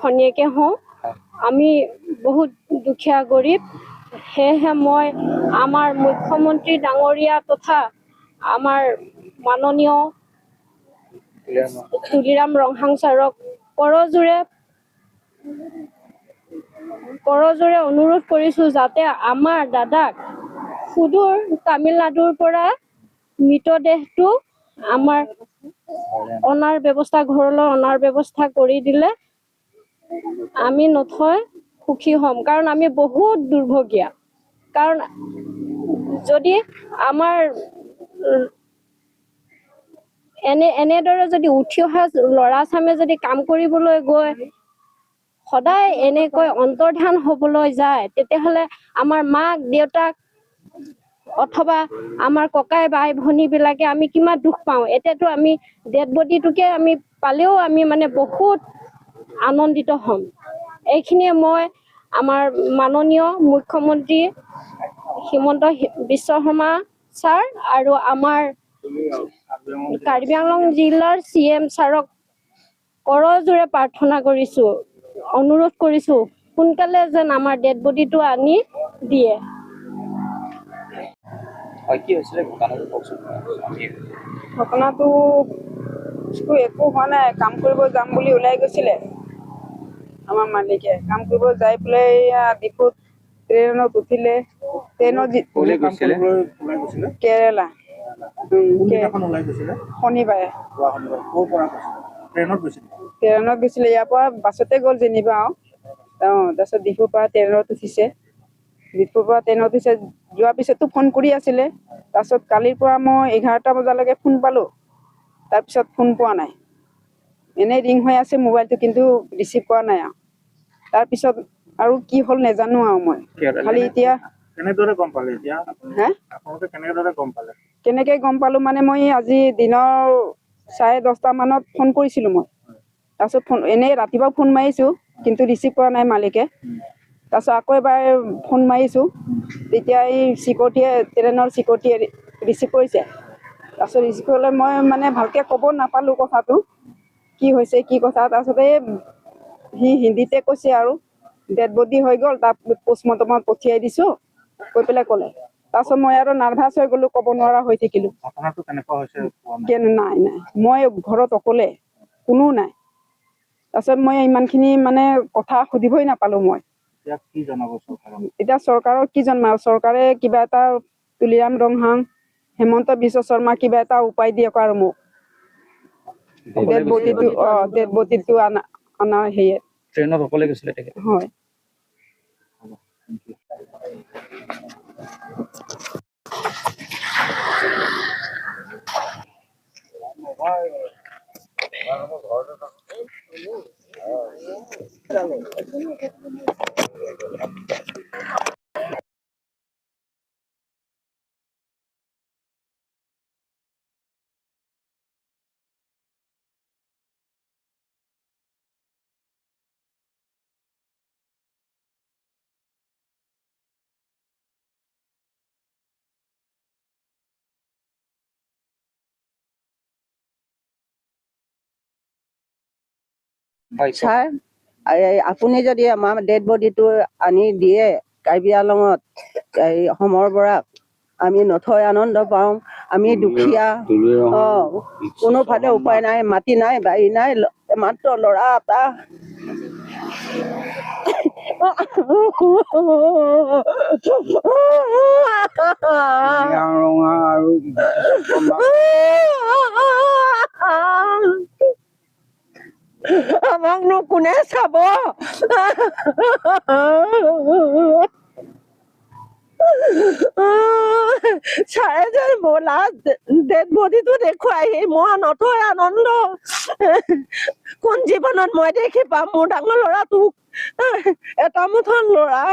ভনীয়েকে হওঁ। আমি বহুত দুখীয়া গৰীব, সেয়েহে মই আমাৰ মুখ্যমন্ত্ৰী ডাঙৰীয়া তথা আমাৰ মাননীয় তুলিৰাম ৰংহাং ছাৰক কৰজোৰে অনুৰোধ কৰিছোঁ যাতে আমাৰ দাদাক সুদূৰ তামিলনাডুৰ পৰা মৃতদেহটো আমাৰ ঘৰলৈ অনাৰ ব্যৱস্থা কৰি দিলে আমি নথৈ সুখী হ'ম। কাৰণ আমি বহুত দুৰ্ভগীয়া। কাৰণ যদি আমাৰ এনেদৰে যদি উঠি অহা ল'ৰা ছোৱালীয়ে যদি কাম কৰিবলৈ গৈ সদায় এনেকৈ অন্তৰ্ধান হ'বলৈ যায়, তেতিয়াহ'লে আমাৰ মাক দেউতাক অথবা আমাৰ ককাই বাই ভনীবিলাকে আমি কিমান দুখ পাওঁ। এতিয়াতো আমি ডেড বডিটোকে আমি পালেও আমি মানে বহুত আনন্দিত হ'ম। এইখিনিয়ে মই আমাৰ মাননীয় মুখ্যমন্ত্ৰী হিমন্ত বিশ্ব শৰ্মা ছাৰ আৰু আমাৰ কাৰ্বি আংলং জিলাৰ CM ছাৰক কৰজোৰে প্ৰাৰ্থনা কৰিছোঁ, অনুৰোধ কৰিছোঁ সোনকালে যেন আমাৰ ডেড বডিটো আনি দিয়ে। ঘটনাটো একো হোৱা নাই। কাম কৰিব যাম বুলি ওলাই গৈছিলে আমাৰ মালিকে। কাম কৰিব যাই পেলাই ডিপুত ট্ৰেইনত উঠিলে। কেৰেলা শনিবাৰে ট্ৰেইনত গৈছিলে। ইয়াৰ পৰা বাছতে গ'ল যেনিবা আৰু তাৰপিছত ডিপুৰ পৰা ট্ৰেইনত উঠিছে। যোৱাৰ পিছতো ফোন কৰি আছিলে। তাৰপিছত কালিৰ পৰা মই 11টা বজালৈকে ফোন পালোঁ, তাৰপিছত ফোন পোৱা নাই। এনেই ৰিং হৈ আছে মোবাইলটো, কিন্তু ৰিচিভ কৰা নাই আৰু। তাৰপিছত আৰু কি হ'ল নাজানো আৰু মই খালি এতিয়া কেনেকে গম পালো মানে মই আজি দিনৰ 10:30 মানত ফোন কৰিছিলোঁ মই। তাৰপিছত এনেই ৰাতিপুৱা ফোন মাৰিছোঁ, কিন্তু ৰিচিভ কৰা নাই মালিকে। তাৰপিছত আকৌ এবাৰ ফোন মাৰিছোঁ, তেতিয়া এই ট্ৰেইনৰ চিকিউৰিটিয়ে ৰিচিভ কৰিছে। তাৰপিছত ৰিচিভ কৰিলে মই মানে ভালকৈ ক'ব নাপালোঁ কথাটো কি হৈছে কি কথা। তাৰপিছতে সি হিন্দীতে কৈছে আৰু ডেড বডি হৈ গ'ল, তাক পষ্টমৰ্টমত পঠিয়াই দিছোঁ কৈ পেলাই ক'লে। তাৰপিছত মই আৰু নাৰ্ভাছ হৈ গ'লোঁ, ক'ব নোৱাৰা হৈ থাকিলোঁ। নাই মই ঘৰত অকলে, কোনো নাই। তাৰপিছত মই ইমানখিনি মানে কথা সুধিবই নাপালোঁ। মই এতিয়া চৰকাৰক কি জনাম? চৰকাৰে কিবা এটা তুলিৰাম ৰংহাং, হিমন্ত বিশ্ব শৰ্মা কিবা এটা উপায় দিয়ক আৰু মোক ডেড বডিটো অনা হেৰিয়ে। ট্ৰেইনত অকলে গৈছিলে তেখেত? হয়। ছাৰ, আপুনি যদি আমাৰ ডেড বডিটো আনি দিয়ে কাৰ্বি আংলঙত অসমৰ পৰা, আমি নথৈ আনন্দ পাওঁ। আমি দুখীয়া, কোনোফালে উপায় নাই, মাটি নাই, বাৰী নাই, মাত্ৰ ল'ৰা এটা। আমাকনো কোনে চাব? ছাৰে যে ব'লা ডেড বডিটো দেখুৱাইহি, মই নথৈ আনন্দ। কোন জীৱনত মই দেখি পাম মোৰ ডাঙৰ ল'ৰাটোক? এটা মুঠৰ ল'ৰা।